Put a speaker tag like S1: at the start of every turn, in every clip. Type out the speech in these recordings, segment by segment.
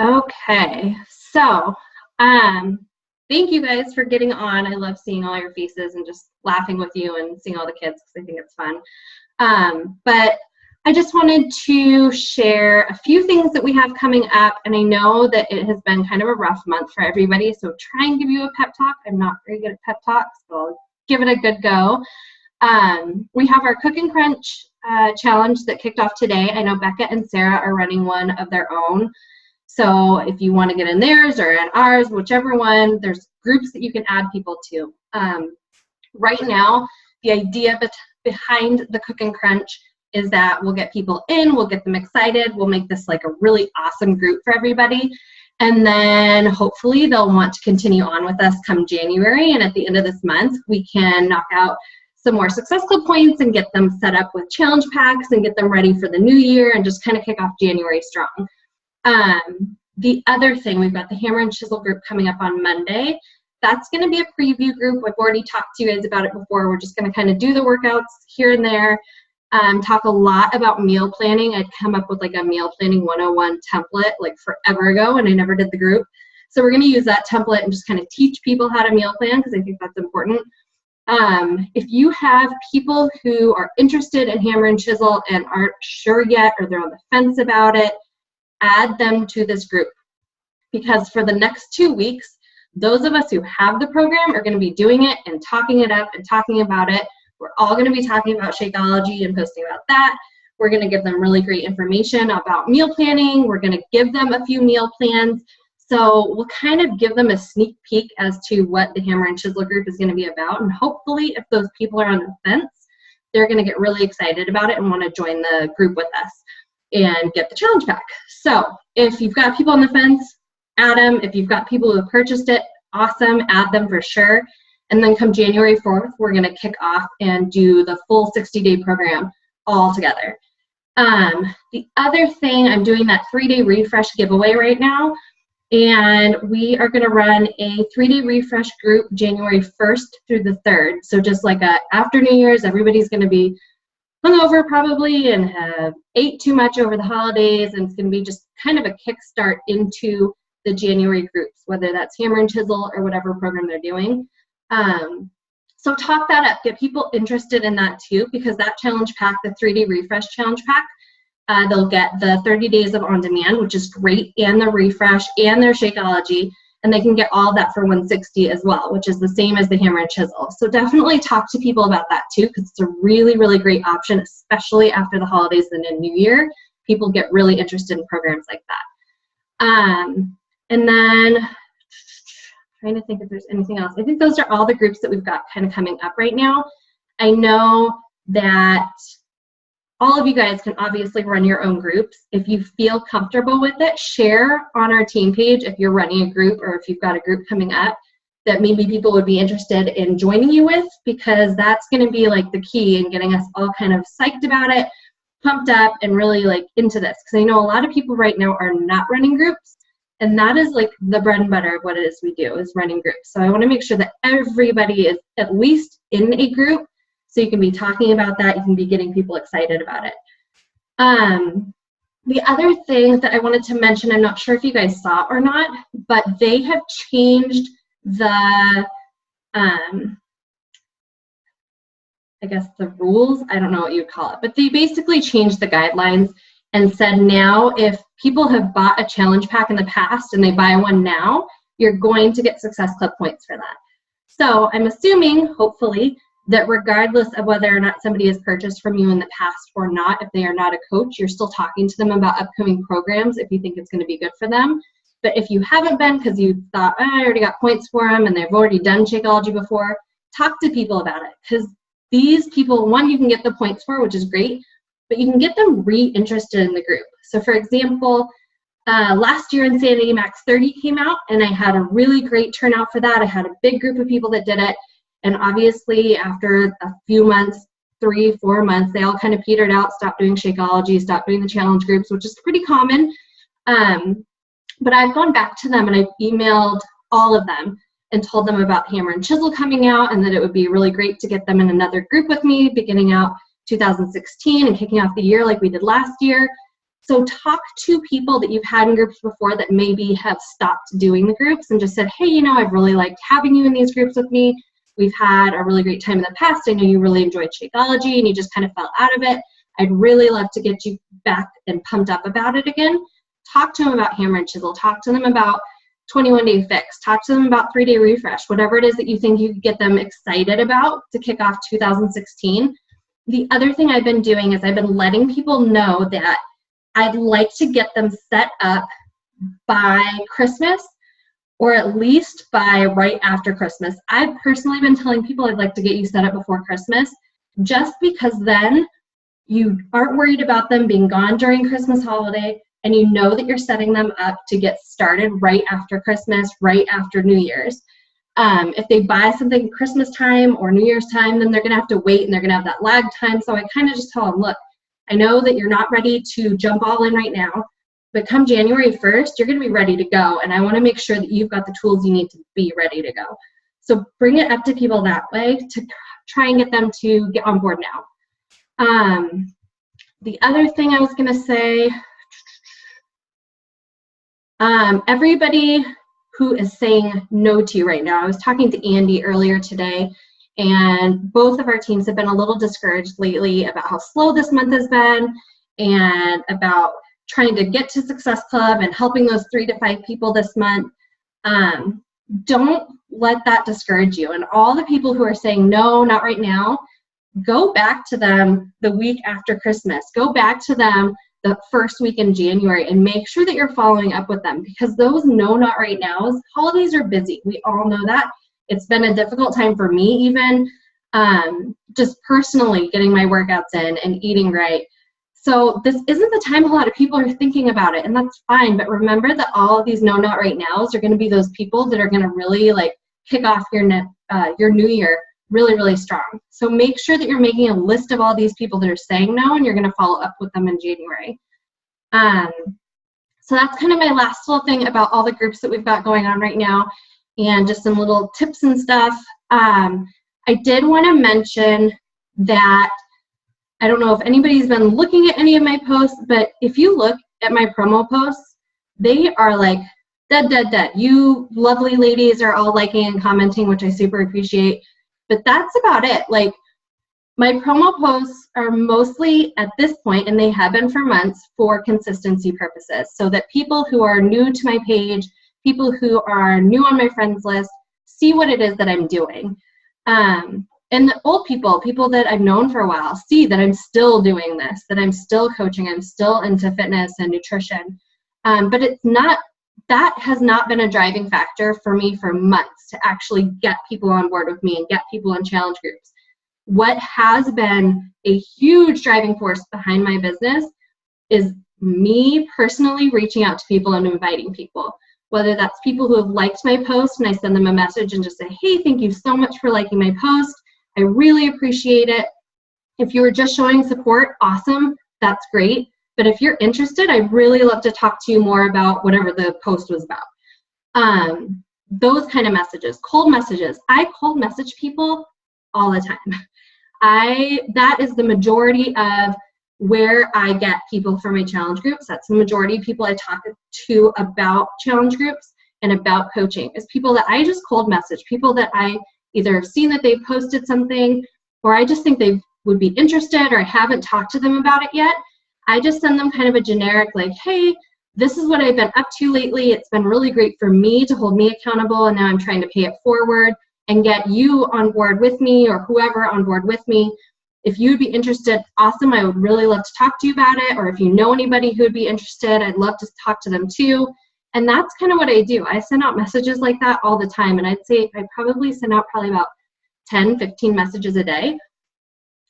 S1: Okay, so thank you guys for getting on. I love seeing all your faces and just laughing with you and seeing all the kids because I think it's fun. But I just wanted to share a few things that we have coming up, and I know that it has been kind of a rough month for everybody, so try and give you a pep talk. I'm not very good at pep talks, so I'll give it a good go. We have our Cook and Crunch challenge that kicked off today. I know Becca and Sarah are running one of their own. So if you want to get in theirs or in ours, whichever one, there's groups that you can add people to. Right now, the idea behind the Cook and Crunch is that we'll get people in, we'll get them excited, we'll make this like a really awesome group for everybody. And then hopefully they'll want to continue on with us come January. And at the end of this month, we can knock out some more Success Club points and get them set up with challenge packs and get them ready for the new year and just kind of kick off January strong. The other thing, we've got the Hammer and Chisel group coming up on Monday. That's going to be a preview group. I've already talked to you guys about it before. We're just going to kind of do the workouts here and there, talk a lot about meal planning. I'd come up with like a meal planning 101 template like forever ago, and I never did the group. So we're going to use that template and just kind of teach people how to meal plan because I think that's important. If you have people who are interested in Hammer and Chisel and aren't sure yet, or they're on the fence about it, add them to this group, because for the next 2 weeks, those of us who have the program are going to be doing it and talking it up and talking about it. We're all going to be talking about Shakeology and posting about that. We're going to give them really great information about meal planning. We're going to give them a few meal plans. So we'll kind of give them a sneak peek as to what the Hammer and Chisel group is going to be about. And hopefully, if those people are on the fence, they're going to get really excited about it and want to join the group with us and get the challenge pack. So if you've got people on the fence, add them. If you've got people who have purchased it, awesome, add them for sure. And then come January 4th, we're going to kick off and do the full 60-day program all together. The other thing, I'm doing that 3-day refresh giveaway right now, and we are going to run a 3-day refresh group January 1st through the 3rd. So just like after New Year's, everybody's going to be hungover probably and have ate too much over the holidays, and it's going to be just kind of a kickstart into the January groups, whether that's Hammer and Chisel or whatever program they're doing. So talk that up, get people interested in that too, because that challenge pack, the 3-day refresh challenge pack, they'll get the 30 days of on demand, which is great, and the refresh and their Shakeology, and they can get all of that for $160 as well, which is the same as the Hammer and Chisel. So definitely talk to people about that too, because it's a really, really great option, especially after the holidays and in New Year. People get really interested in programs like that. And then trying to think if there's anything else. I think those are all the groups that we've got kind of coming up right now. I know that all of you guys can obviously run your own groups. If you feel comfortable with it, share on our team page if you're running a group or if you've got a group coming up that maybe people would be interested in joining you with, because that's going to be like the key in getting us all kind of psyched about it, pumped up, and really like into this. Because I know a lot of people right now are not running groups, and that is like the bread and butter of what it is we do, is running groups. So I want to make sure that everybody is at least in a group, so you can be talking about that, you can be getting people excited about it. The other thing that I wanted to mention, I'm not sure if you guys saw or not, but they have changed the, I guess the rules, I don't know what you'd call it, but they basically changed the guidelines and said now if people have bought a challenge pack in the past and they buy one now, you're going to get Success Club points for that. So I'm assuming, hopefully, that regardless of whether or not somebody has purchased from you in the past or not, if they are not a coach, you're still talking to them about upcoming programs if you think it's going to be good for them. But if you haven't been because you thought, oh, I already got points for them and they've already done Shakeology before, talk to people about it, because these people, one, you can get the points for, which is great, but you can get them re-interested in the group. So for example, last year Insanity Max 30 came out, and I had a really great turnout for that. I had a big group of people that did it. And obviously, after a few months, 3-4 months, they all kind of petered out, stopped doing Shakeology, stopped doing the challenge groups, which is pretty common. But I've gone back to them and I've emailed all of them and told them about Hammer and Chisel coming out, and that it would be really great to get them in another group with me beginning out 2016 and kicking off the year like we did last year. So talk to people that you've had in groups before that maybe have stopped doing the groups and just said, hey, you know, I've really liked having you in these groups with me. We've had a really great time in the past. I know you really enjoyed Shakeology and you just kind of fell out of it. I'd really love to get you back and pumped up about it again. Talk to them about Hammer and Chisel. Talk to them about 21-day fix. Talk to them about 3-day refresh. Whatever it is that you think you could get them excited about to kick off 2016. The other thing I've been doing is I've been letting people know that I'd like to get them set up by Christmas, or at least by right after Christmas. I've personally been telling people I'd like to get you set up before Christmas, just because then you aren't worried about them being gone during Christmas holiday, and you know that you're setting them up to get started right after Christmas, right after New Year's. If they buy something Christmas time or New Year's time, then they're gonna have to wait and they're gonna have that lag time. So I kind of just tell them, look, I know that you're not ready to jump all in right now, but come January 1st, you're gonna be ready to go. And I wanna make sure that you've got the tools you need to be ready to go. So bring it up to people that way to try and get them to get on board now. The other thing I was gonna say, everybody who is saying no to you right now, I was talking to Andy earlier today, and both of our teams have been a little discouraged lately about how slow this month has been and about trying to get to Success Club and helping those 3 to 5 people this month. Don't let that discourage you. And all the people who are saying, no, not right now, go back to them the week after Christmas. Go back to them the first week in January and make sure that you're following up with them, because those no, not right nows, holidays are busy. We all know that. It's been a difficult time for me even, just personally getting my workouts in and eating right. So this isn't the time a lot of people are thinking about it, and that's fine. But remember that all of these no, not right nows are going to be those people that are going to really like kick off your new year really, really strong. So make sure that you're making a list of all these people that are saying no, and you're going to follow up with them in January. So that's kind of my last little thing about all the groups that we've got going on right now, and just some little tips and stuff. I did want to mention that I don't know if anybody's been looking at any of my posts, but if you look at my promo posts, they are like dead, dead, dead. You lovely ladies are all liking and commenting, which I super appreciate. But that's about it. Like, my promo posts are mostly at this point, and they have been for months, for consistency purposes, so that people who are new to my page, people who are new on my friends list, see what it is that I'm doing. And the old people that I've known for a while, see that I'm still doing this, that I'm still coaching, I'm still into fitness and nutrition. But it's not, that has not been a driving factor for me for months to actually get people on board with me and get people in challenge groups. What has been a huge driving force behind my business is me personally reaching out to people and inviting people, whether that's people who have liked my post and I send them a message and just say, hey, thank you so much for liking my post. I really appreciate it. If you were just showing support, awesome, that's great. But if you're interested, I'd really love to talk to you more about whatever the post was about. Those kind of messages, cold messages. I cold message people all the time. That is the majority of where I get people for my challenge groups. That's the majority of people I talk to about challenge groups and about coaching, is people that I just cold message, people that I either have seen that they've posted something, or I just think they would be interested, or I haven't talked to them about it yet. I just send them kind of a generic, like, hey, this is what I've been up to lately. It's been really great for me to hold me accountable, and now I'm trying to pay it forward and get you on board with me, or whoever on board with me. If you'd be interested, awesome. I would really love to talk to you about it. Or if you know anybody who would be interested, I'd love to talk to them too. And that's kind of what I do. I send out messages like that all the time. And I'd say I probably send out probably about 10, 15 messages a day.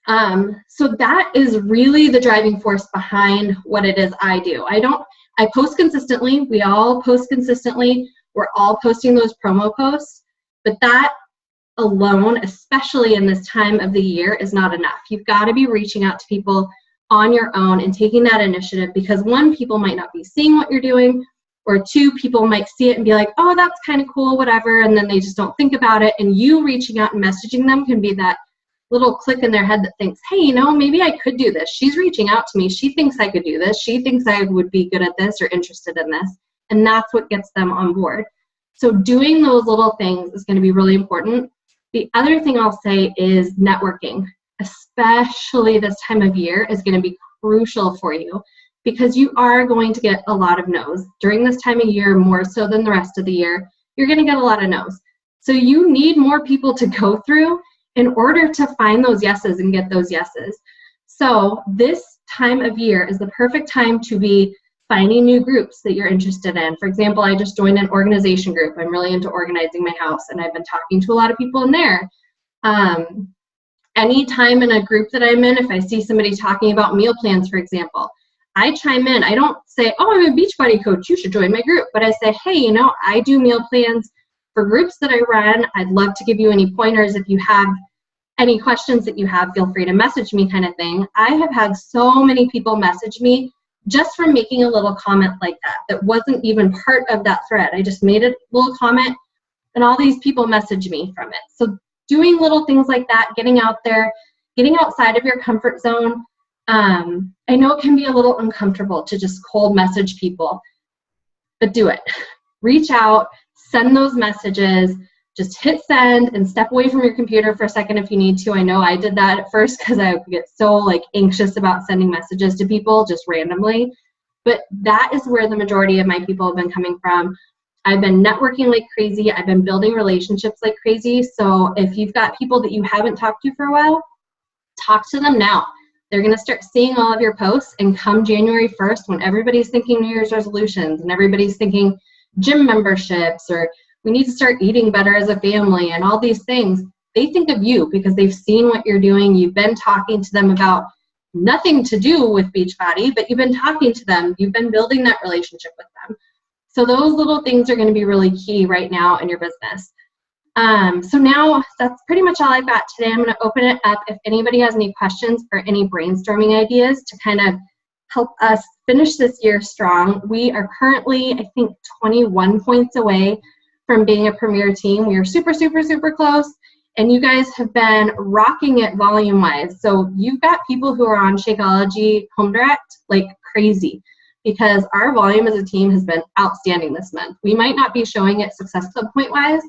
S1: So that is really the driving force behind what it is I do. I post consistently. We all post consistently. We're all posting those promo posts. But that alone, especially in this time of the year, is not enough. You've got to be reaching out to people on your own and taking that initiative, because one, people might not be seeing what you're doing, or two, people might see it and be like, oh, that's kind of cool, whatever, and then they just don't think about it. And you reaching out and messaging them can be that little click in their head that thinks, hey, you know, maybe I could do this. She's reaching out to me. She thinks I could do this. She thinks I would be good at this or interested in this. And that's what gets them on board. So doing those little things is going to be really important. The other thing I'll say is networking, especially this time of year, is going to be crucial for you because you are going to get a lot of no's. During this time of year, more so than the rest of the year, you're going to get a lot of no's. So you need more people to go through in order to find those yeses and get those yeses. So this time of year is the perfect time to be finding new groups that you're interested in. For example, I just joined an organization group. I'm really into organizing my house, and I've been talking to a lot of people in there. Anytime in a group that I'm in, if I see somebody talking about meal plans, for example, I chime in. I don't say, oh, I'm a Beachbody coach, you should join my group. But I say, hey, you know, I do meal plans for groups that I run. I'd love to give you any pointers. If you have any questions that you have, feel free to message me, kind of thing. I have had so many people message me just from making a little comment like that wasn't even part of that thread. I just made a little comment and all these people message me from it. So doing little things like that, getting out there, getting outside of your comfort zone. I know it can be a little uncomfortable to just cold message people, but do it. Reach out, send those messages, just hit send and step away from your computer for a second if you need to. I know I did that at first because I would get so like anxious about sending messages to people just randomly. But that is where the majority of my people have been coming from. I've been networking like crazy. I've been building relationships like crazy. So if you've got people that you haven't talked to for a while, talk to them now. They're going to start seeing all of your posts, and come January 1st, when everybody's thinking New Year's resolutions and everybody's thinking gym memberships or we need to start eating better as a family and all these things, they think of you because they've seen what you're doing. You've been talking to them about nothing to do with Beachbody, but you've been talking to them. You've been building that relationship with them. So those little things are going to be really key right now in your business. So now that's pretty much all I've got today. I'm going to open it up if anybody has any questions or any brainstorming ideas to kind of help us finish this year strong. We are currently, I think, 21 points away from being a premier team. We are super, super, super close, and you guys have been rocking it volume-wise. So you've got people who are on Shakeology Home Direct like crazy because our volume as a team has been outstanding this month. We might not be showing it Success Club point-wise,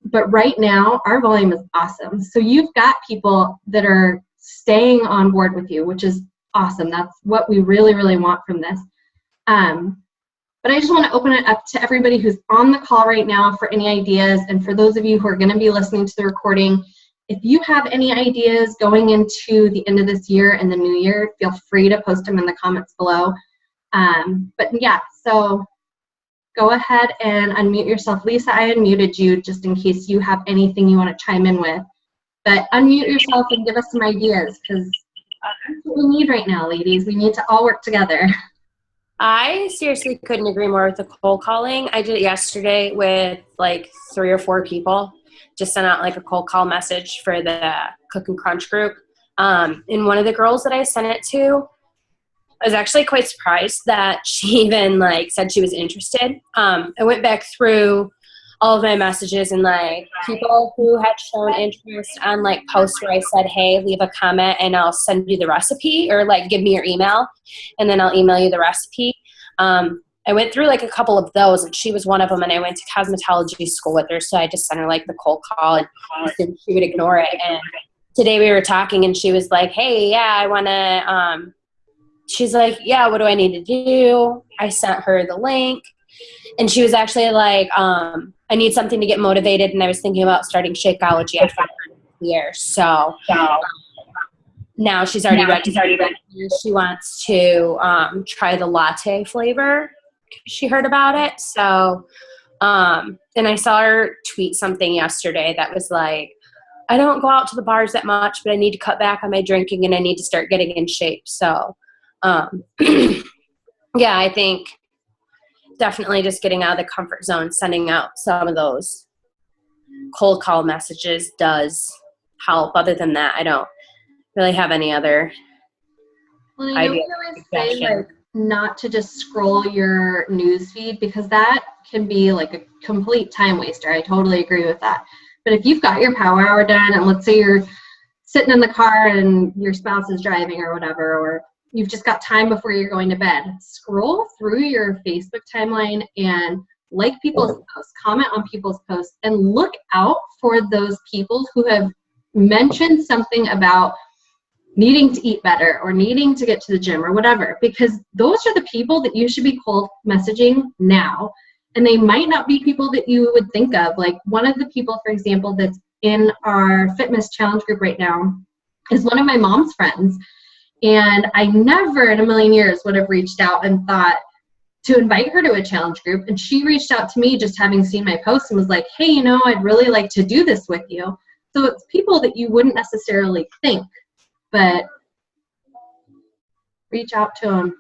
S1: but right now our volume is awesome. So you've got people that are staying on board with you, which is awesome. That's what we really, really want from this. But I just want to open it up to everybody who's on the call right now for any ideas. And for those of you who are going to be listening to the recording, if you have any ideas going into the end of this year and the new year, feel free to post them in the comments below. But yeah, so go ahead and unmute yourself. Lisa, I unmuted you just in case you have anything you want to chime in with. But unmute yourself and give us some ideas because that's what we need right now, ladies. We need to all work together.
S2: I seriously couldn't agree more with the cold calling. I did it yesterday with like 3 or 4 people. Just sent out like a cold call message for the Cook and Crunch group. And one of the girls that I sent it to, I was actually quite surprised that she even like said she was interested. I went back through all of my messages and like people who had shown interest on like posts where I said, hey, leave a comment and I'll send you the recipe, or like give me your email and then I'll email you the recipe. I went through like a couple of those and she was one of them, and I went to cosmetology school with her. So I just sent her like the cold call and she would ignore it. And today we were talking and she was like, hey, yeah, I want to, she's like, yeah, what do I need to do? I sent her the link. And she was actually like, I need something to get motivated, and I was thinking about starting Shakeology after the year. So now she's already registered. She wants to try the latte flavor. She heard about it. So and I saw her tweet something yesterday that was like, I don't go out to the bars that much, but I need to cut back on my drinking and I need to start getting in shape. So yeah, I think definitely just getting out of the comfort zone, sending out some of those cold call messages does help. Other than that, I don't really have any other
S1: I know we always say like not to just scroll your news feed because that can be like a complete time waster. I totally agree with that. But if you've got your power hour done and let's say you're sitting in the car and your spouse is driving or whatever, or you've just got time before you're going to bed, scroll through your Facebook timeline and like people's posts, comment on people's posts, and look out for those people who have mentioned something about needing to eat better or needing to get to the gym or whatever, because those are the people that you should be cold messaging now. And they might not be people that you would think of. Like one of the people, for example, that's in our fitness challenge group right now is one of my mom's friends. And I never in a million years would have reached out and thought to invite her to a challenge group. And she reached out to me just having seen my post and was like, hey, you know, I'd really like to do this with you. So it's people that you wouldn't necessarily think, but reach out to them.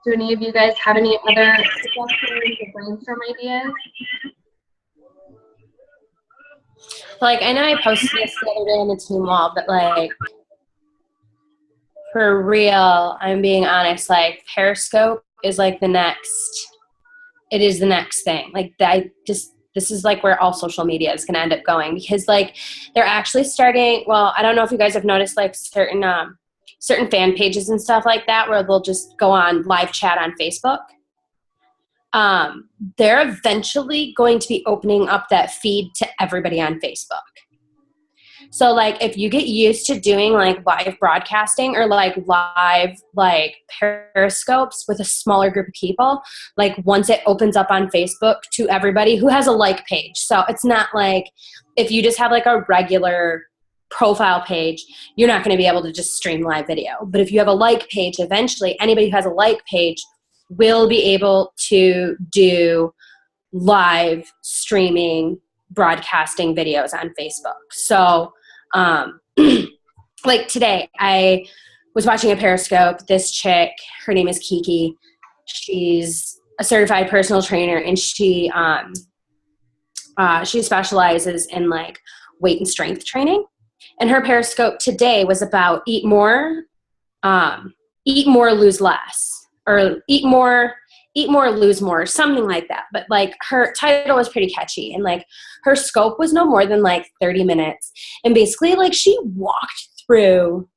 S1: Do any of you guys have any other suggestions or brainstorm ideas?
S2: Like, I know I posted this the other day on the team wall, but like, for real, I'm being honest, like Periscope is like the next thing. Like this is like where all social media is going to end up going, because like they're actually starting, well, I don't know if you guys have noticed like certain fan pages and stuff like that where they'll just go on live chat on Facebook. They're eventually going to be opening up that feed to everybody on Facebook. So like if you get used to doing like live broadcasting or like live like periscopes with a smaller group of people, like once it opens up on Facebook to everybody who has a like page. So it's not like if you just have like a regular profile page, you're not going to be able to just stream live video. But if you have a like page, eventually anybody who has a like page will be able to do live streaming broadcasting videos on Facebook. So like today I was watching a Periscope. This chick, her name is Kiki. She's a certified personal trainer, and she specializes in like weight and strength training. And her Periscope today was about eat more, lose less, or eat more, lose more, something like that. But like her title was pretty catchy, and like her scope was no more than like 30 minutes. And basically like she walked through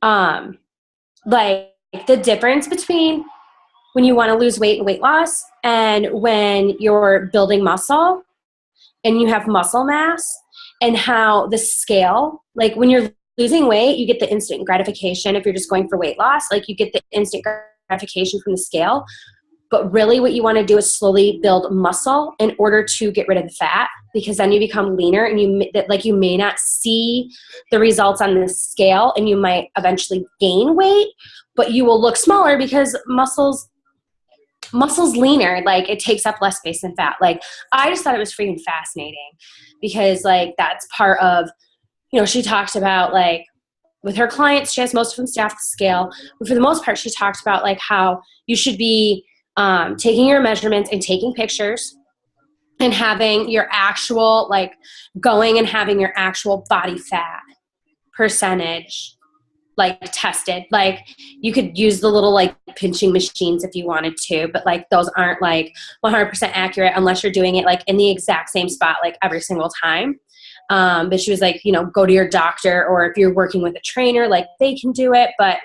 S2: like the difference between when you want to lose weight and weight loss and when you're building muscle and you have muscle mass, and how the scale, like when you're losing weight, you get the instant gratification. If you're just going for weight loss, like you get the instant gratification from the scale. But really what you want to do is slowly build muscle in order to get rid of the fat, because then you become leaner and you may not see the results on the scale, and you might eventually gain weight, but you will look smaller because muscles leaner, like it takes up less space than fat. Like I just thought it was freaking fascinating, because like that's part of, you know, she talked about like with her clients, she has most of them staff the scale, but for the most part, she talked about like how you should be taking your measurements and taking pictures and having your actual, like going and having your actual body fat percentage like tested. Like you could use the little like pinching machines if you wanted to, but like those aren't like 100% accurate unless you're doing it like in the exact same spot like every single time. But she was like, you know, go to your doctor, or if you're working with a trainer, like they can do it. But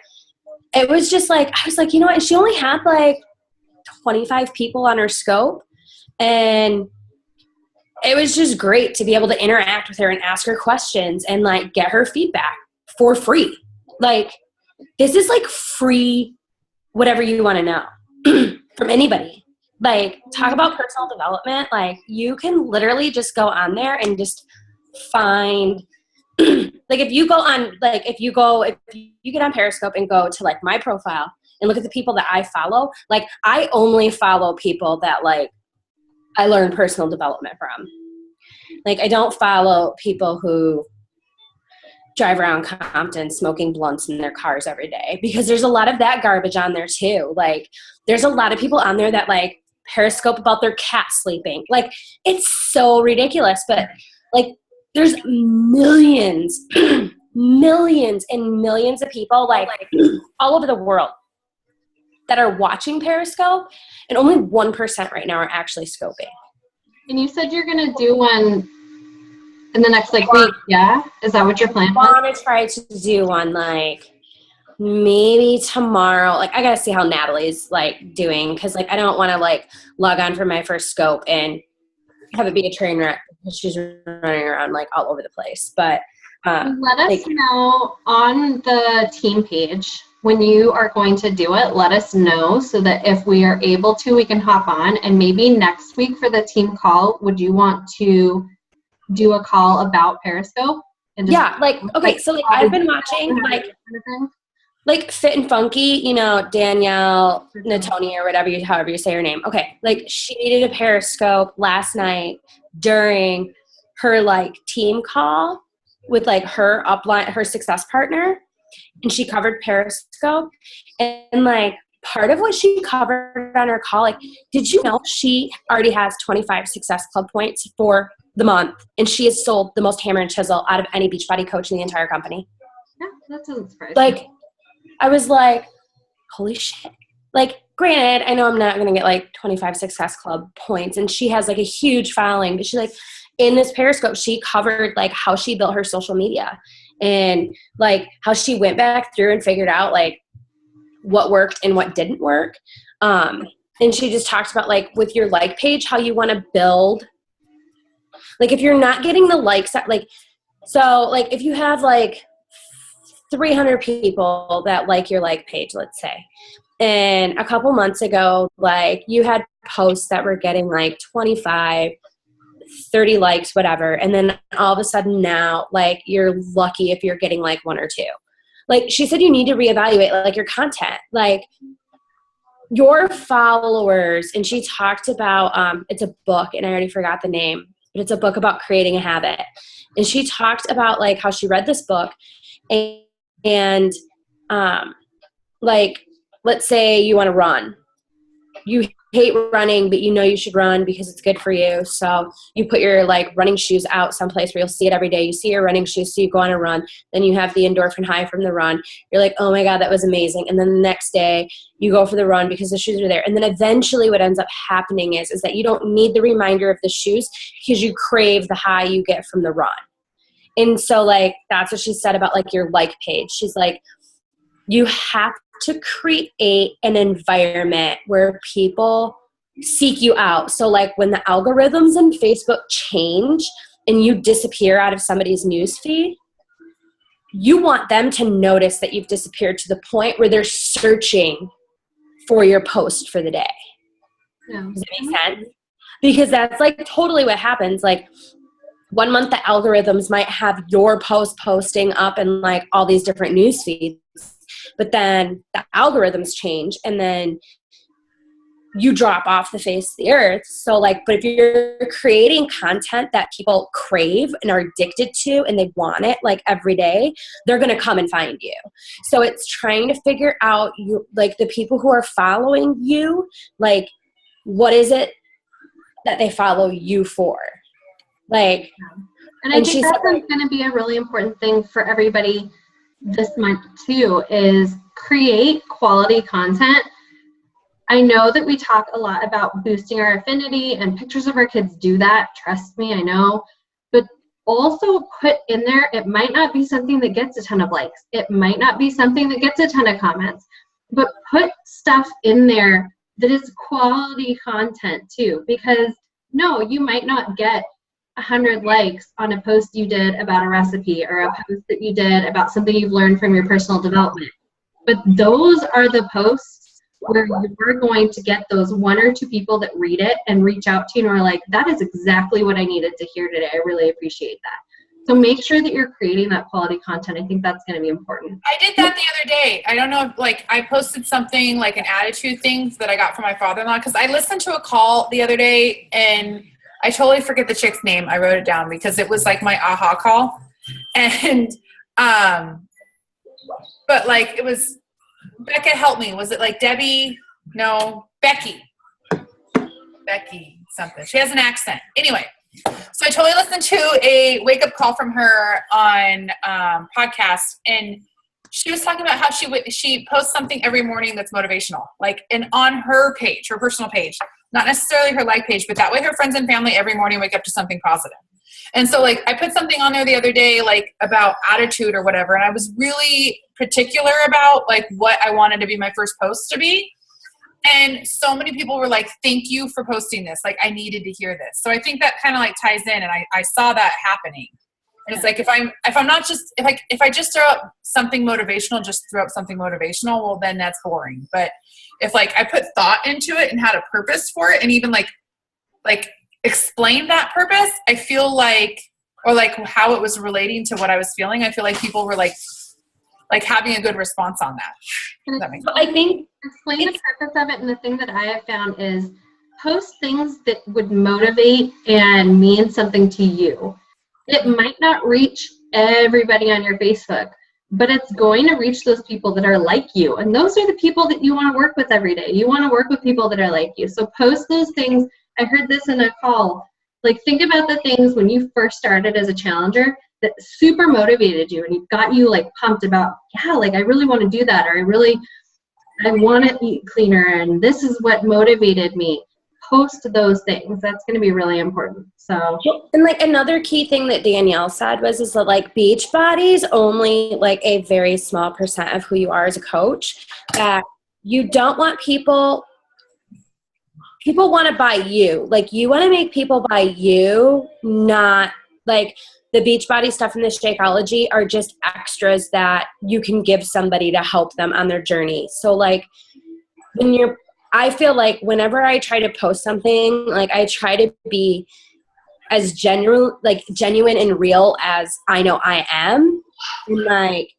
S2: it was just like, I was like, you know what? And she only had like 25 people on her scope, and it was just great to be able to interact with her and ask her questions and like get her feedback for free. Like this is like free, whatever you want to know from anybody. Like talk about personal development. Like you can literally just go on there and just find like if you get on Periscope and go to like my profile and look at the people that I follow, like I only follow people that like I learn personal development from. Like I don't follow people who drive around Compton smoking blunts in their cars every day, because there's a lot of that garbage on there too. Like there's a lot of people on there that like Periscope about their cat sleeping. Like it's so ridiculous, but like there's millions, millions and millions of people like all over the world that are watching Periscope, and only 1% right now are actually scoping.
S1: And you said you're going to do one in the next week. Yeah. Is that what your plan was?
S2: I want to try to do one maybe tomorrow. I gotta see how Natalie's doing. Cause I don't want to log on for my first scope and have it be a train wreck because she's running around all over the place. But
S1: let us know on the team page when you are going to do it. Let us know so that if we are able to, we can hop on. And maybe next week for the team call, would you want to do a call about Periscope? And just
S2: so I've been watching Fit and Funky, Danielle Natoni or however you say her name. Okay. She did a Periscope last night during her team call with her upline, her success partner, and she covered Periscope. And part of what she covered on her call, did you know she already has 25 Success Club points for the month, and she has sold the most hammer and chisel out of any Beachbody coach in the entire company?
S1: Yeah, that doesn't surprise me.
S2: I was holy shit. Granted, I know I'm not going to get 25 Success Club points, and she has a huge following, but she in this Periscope, she covered how she built her social media and how she went back through and figured out what worked and what didn't work. And she just talked about with your page, how you want to build, if you're not getting the likes, if you have 300 people that your page, let's say, and a couple months ago, you had posts that were getting 25, 30 likes, whatever. And then all of a sudden now, you're lucky if you're getting 1 or 2. She said, you need to reevaluate your content, your followers. And she talked about, it's a book and I already forgot the name, but it's a book about creating a habit. And she talked about how she read this book and let's say you want to run. You hate running, but you should run because it's good for you. So you put your running shoes out someplace where you'll see it every day. You see your running shoes, so you go on a run. Then you have the endorphin high from the run. You're oh my God, that was amazing. And then the next day you go for the run because the shoes are there. And then eventually what ends up happening is that you don't need the reminder of the shoes because you crave the high you get from the run. And so that's what she said about your page. She's you have to create an environment where people seek you out. So when the algorithms in Facebook change and you disappear out of somebody's newsfeed, you want them to notice that you've disappeared to the point where they're searching for your post for the day. Yeah. Does that make sense? Because that's totally what happens. 1 month the algorithms might have your post posting up in all these different news feeds, but then the algorithms change and then you drop off the face of the earth. So but if you're creating content that people crave and are addicted to and they want it every day, they're going to come and find you. So it's trying to figure out the people who are following you, what is it that they follow you for?
S1: And I think that's going to be a really important thing for everybody this month too, is create quality content. I know that we talk a lot about boosting our affinity, and pictures of our kids do that. Trust me, I know. But also put in there, it might not be something that gets a ton of likes. It might not be something that gets a ton of comments. But put stuff in there that is quality content too. Because no, you might not get 100 likes on a post you did about a recipe or a post that you did about something you've learned from your personal development. But those are the posts where you're going to get those 1 or 2 people that read it and reach out to you and are that is exactly what I needed to hear today. I really appreciate that. So make sure that you're creating that quality content. I think that's going to be important.
S3: I did that the other day. I don't know if I posted something an attitude thing that I got from my father-in-law, because I listened to a call the other day and I totally forget the chick's name. I wrote it down because it was my aha call. And, but it was, Becca, help me. Was it Debbie? No, Becky something. She has an accent. Anyway, so I totally listened to a wake-up call from her on podcast, and she was talking about how she posts something every morning that's motivational, and on her page, her personal page. not necessarily her like page, but that way her friends and family every morning wake up to something positive. And so like I put something on there the other day, like about attitude or whatever. And I was really particular about like what I wanted to be my first post to be. And so many people were like, thank you for posting this. Like I needed to hear this. So I think that kind of like ties in, and I saw that happening. And it's like, if I just throw up something motivational, well, then that's boring. But if like I put thought into it and had a purpose for it, and even like explain that purpose, I feel like, or like how it was relating to what I was feeling, I feel like people were like having a good response on that. Does that make sense?
S2: I think
S1: Explain the purpose of it, and the thing that I have found is post things that would motivate and mean something to you. It might not reach everybody on your Facebook, but it's going to reach those people that are like you. And those are the people that you want to work with every day. You want to work with people that are like you. So post those things. I heard this in a call. Like, think about the things when you first started as a challenger that super motivated you and got you like pumped about, yeah, like I really want to do that, or I want to eat cleaner, and this is what motivated me. Post those things. That's going to be really important. So,
S2: and like another key thing that Danielle said is that like Beachbody is only like a very small percent of who you are as a coach. That you don't want people want to buy you. Like you want to make people buy you, not like the Beachbody stuff and the Shakeology are just extras that you can give somebody to help them on their journey. So like I feel like whenever I try to post something, like I try to be as genuine and real as I know I am, and like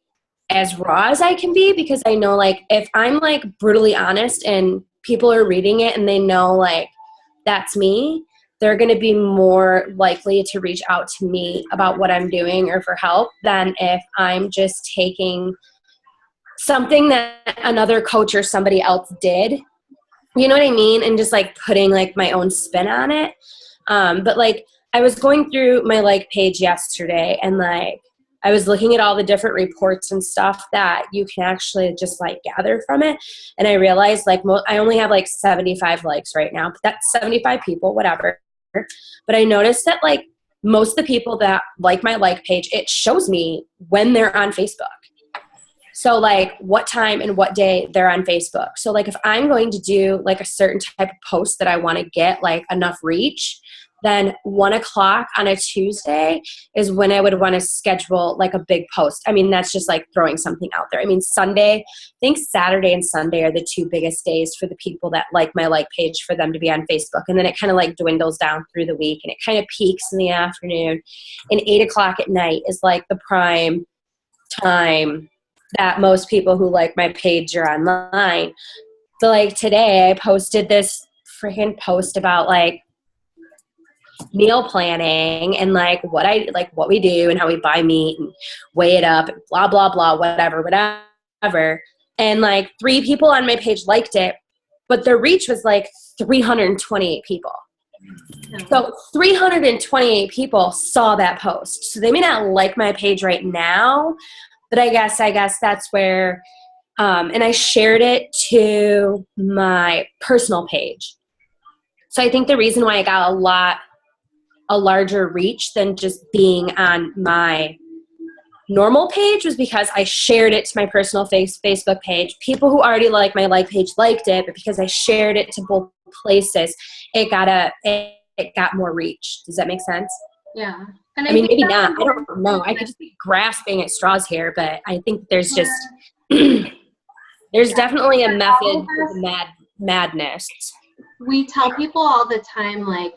S2: as raw as I can be, because I know like if I'm like brutally honest and people are reading it and they know like that's me, they're going to be more likely to reach out to me about what I'm doing or for help than if I'm just taking something that another coach or somebody else did. You know what I mean? And just like putting like my own spin on it. But like I was going through my like page yesterday, and like I was looking at all the different reports and stuff that you can actually just like gather from it. And I realized like I only have like 75 likes right now, but that's 75 people, whatever. But I noticed that like most of the people that like my like page, it shows me when they're on Facebook. So like what time and what day they're on Facebook. So like if I'm going to do like a certain type of post that I want to get like enough reach, then 1:00 on a Tuesday is when I would want to schedule like a big post. I mean, that's just like throwing something out there. I mean, I think Saturday and Sunday are the two biggest days for the people that like my like page for them to be on Facebook. And then it kind of like dwindles down through the week, and it kind of peaks in the afternoon. And 8:00 at night is like the prime time that most people who like my page are online. So like today I posted this freaking post about like meal planning and like what we do and how we buy meat and weigh it up and blah, blah, blah, whatever. And like 3 people on my page liked it, but the reach was like 328 people. So 328 people saw that post. So they may not like my page right now, but I guess that's where, and I shared it to my personal page. So I think the reason why I got a larger reach than just being on my normal page was because I shared it to my personal Facebook page. People who already like my like page liked it, but because I shared it to both places, it got more reach. Does that make sense?
S1: yeah.
S2: And I mean, maybe not. I don't know. I could just be grasping at straws here, but I think there's just there's definitely a method to the madness.
S1: We tell people all the time, like,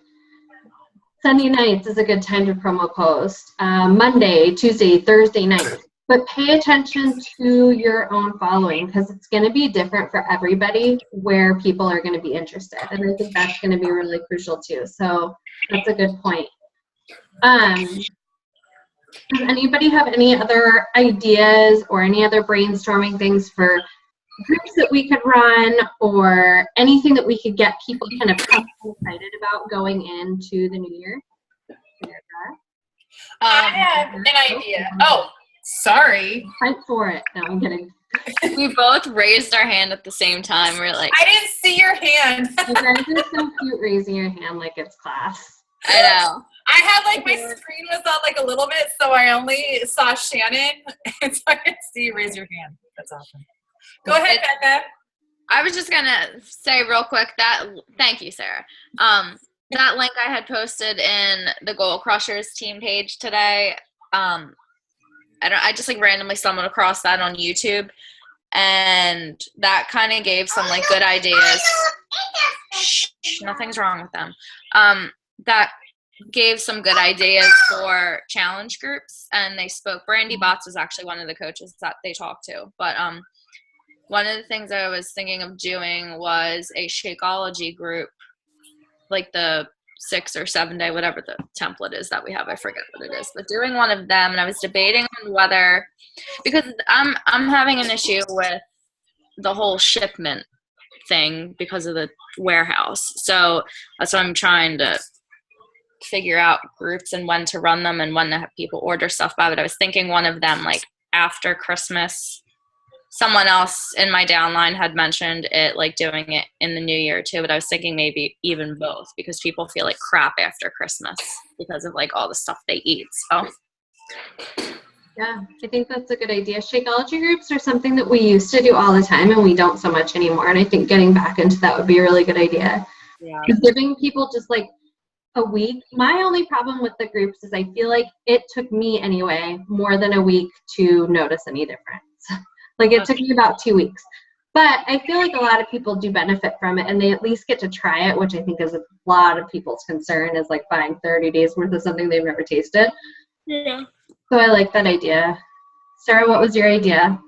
S1: Sunday nights is a good time to promo post. Monday, Tuesday, Thursday night. But pay attention to your own following, because it's going to be different for everybody where people are going to be interested. And I think that's going to be really crucial too. So that's a good point. Does anybody have any other ideas or any other brainstorming things for groups that we could run, or anything that we could get people kind of excited about going into the new year?
S3: I have an idea. Oh, sorry.
S1: Fight for it. No, I'm kidding.
S4: We both raised our hand at the same time. We're like,
S3: I didn't see your hand.
S1: You guys are so cute raising your hand like it's class.
S4: I know.
S3: I had like my screen was on like a little bit, so I only saw Shannon, and so I didn't see you raise your hand. That's awesome. Go ahead, Becca.
S4: I was just gonna say real quick that thank you, Sarah. That link I had posted in the Goal Crushers team page today. I just like randomly stumbled across that on YouTube, and that kind of gave some like good ideas. Shh, nothing's wrong with them. That gave some good ideas for challenge groups, and they spoke. Brandy Botts was actually one of the coaches that they talked to, but one of the things I was thinking of doing was a Shakeology group, like the 6 or 7 day, whatever the template is that we have. I forget what it is, but doing one of them. And I was debating on whether, because I'm having an issue with the whole shipment thing because of the warehouse. So that's what I'm trying to figure out groups and when to run them and when to have people order stuff by. But I was thinking one of them, like after Christmas. Someone else in my downline had mentioned it, like doing it in the new year too, but I was thinking maybe even both, because people feel like crap after Christmas because of like all the stuff they eat. So
S1: yeah, I think that's a good idea. Shakeology groups are something that we used to do all the time and we don't so much anymore. And I think getting back into that would be a really good idea.
S2: Yeah.
S1: Giving people just like a week. My only problem with the groups is I feel like it took me anyway more than a week to notice any difference. Like it took me about 2 weeks. But I feel like a lot of people do benefit from it, and they at least get to try it, which I think is a lot of people's concern, is like buying 30 days worth of something they've never tasted.
S4: yeah.
S1: So I like that idea. Sarah, what was your idea?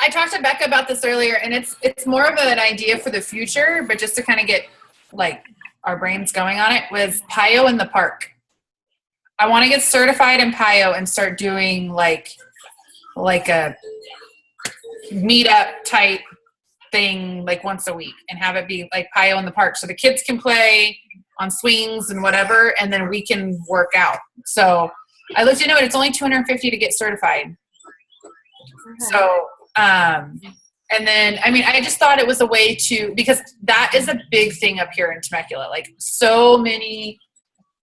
S3: I talked to Becca about this earlier, and it's more of an idea for the future, but just to kind of get like our brains going on it, was PIO in the park. I want to get certified in PIO and start doing like a meetup type thing like once a week, and have it be like PIO in the park so the kids can play on swings and whatever, and then we can work out. So I looked into it. It's only $250 to get certified.
S1: Okay.
S3: So and then I just thought it was a way to, because that is a big thing up here in Temecula. Like so many,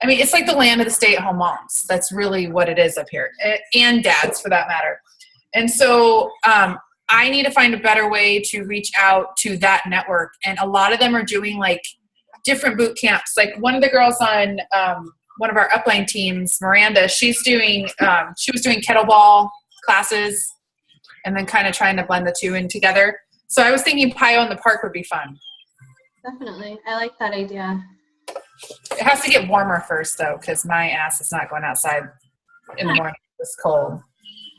S3: it's like the land of the stay-at-home moms. That's really what it is up here, and dads for that matter. And so I need to find a better way to reach out to that network. And a lot of them are doing like different boot camps. Like one of the girls on one of our upline teams, Miranda, she was doing kettlebell classes and then kind of trying to blend the two in together. So I was thinking PIO in the park would be fun.
S1: Definitely. I like that idea.
S3: It has to get warmer first though, because my ass is not going outside in the morning. It's cold.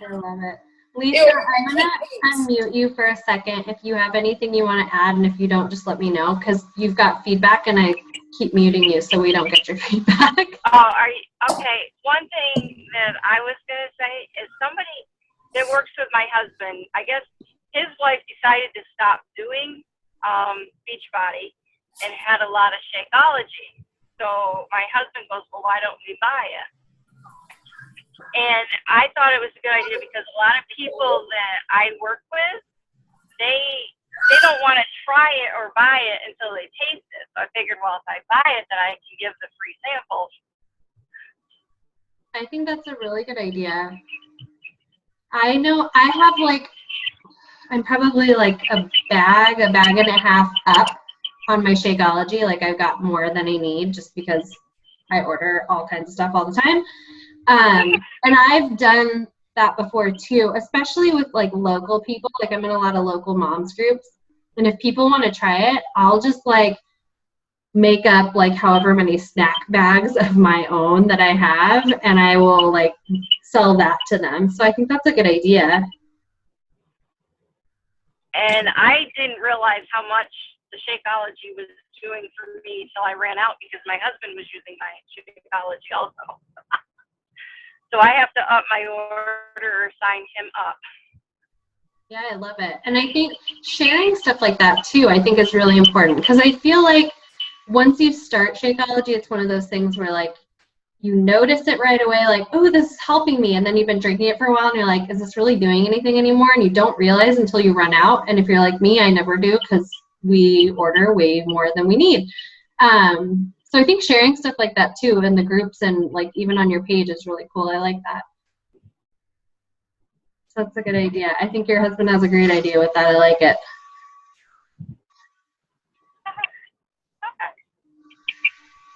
S1: I love it. Lisa, I'm going to unmute you for a second if you have anything you want to add, and if you don't, just let me know, because you've got feedback and I keep muting you so we don't get your feedback.
S5: Oh, okay. One thing that I was going to say is somebody that works with my husband, I guess his wife decided to stop doing Beachbody and had a lot of Shakeology. So my husband goes, well, why don't we buy it? And I thought it was a good idea because a lot of people that I work with, they don't want to try it or buy it until they taste it. So I figured, well, if I buy it, then I can give the free samples.
S1: I think that's a really good idea. I know I have I'm probably like a bag and a half up on my Shakeology. Like I've got more than I need just because I order all kinds of stuff all the time. And I've done that before too, especially with like local people. Like I'm in a lot of local moms groups, and if people want to try it, I'll just like make up like however many snack bags of my own that I have, and I will like sell that to them. So I think that's a good idea.
S5: And I didn't realize how much the Shakeology was doing for me until I ran out because my husband was using my Shakeology also. So I have to up my order or sign him up.
S1: Yeah, I love it. And I think sharing stuff like that too, I think is really important, because I feel like once you start Shakeology, it's one of those things where like you notice it right away, like, oh, this is helping me. And then you've been drinking it for a while and you're like, is this really doing anything anymore? And you don't realize until you run out. And if you're like me, I never do because we order way more than we need. So I think sharing stuff like that too in the groups and like even on your page is really cool. I like that. So that's a good idea. I think your husband has a great idea with that. I like it.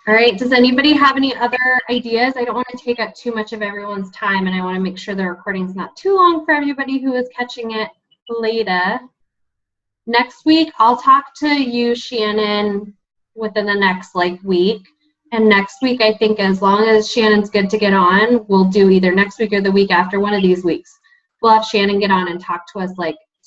S1: All right, does anybody have any other ideas? I don't want to take up too much of everyone's time, and I want to make sure the recording's not too long for everybody who is catching it later. Next week, I'll talk to you, Shannon, within the next week. And next week, I think as long as Shannon's good to get on, we'll do either next week or the week after, one of these weeks. We'll have Shannon get on and talk to us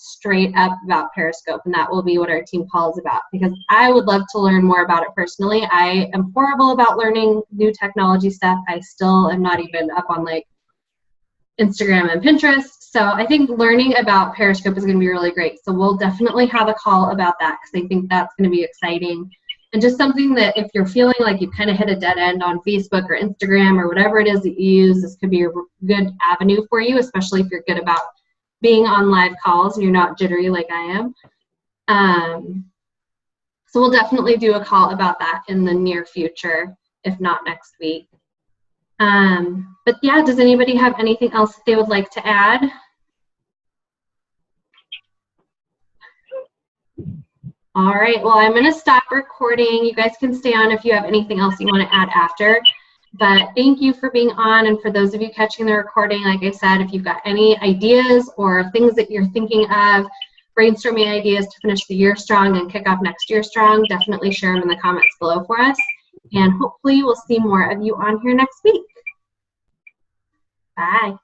S1: straight up about Periscope, and that will be what our team call is about, because I would love to learn more about it personally. I am horrible about learning new technology stuff. I still am not even up on Instagram and Pinterest. So I think learning about Periscope is going to be really great. So we'll definitely have a call about that, because I think that's going to be exciting. And just something that if you're feeling like you've kind of hit a dead end on Facebook or Instagram or whatever it is that you use, this could be a good avenue for you, especially if you're good about being on live calls and you're not jittery like I am. So we'll definitely do a call about that in the near future, if not next week. But yeah, does anybody have anything else that they would like to add? All right, well, I'm going to stop recording. You guys can stay on if you have anything else you want to add after. But thank you for being on, and for those of you catching the recording, like I said, if you've got any ideas or things that you're thinking of, brainstorming ideas to finish the year strong and kick off next year strong, definitely share them in the comments below for us. And hopefully we'll see more of you on here next week. Bye.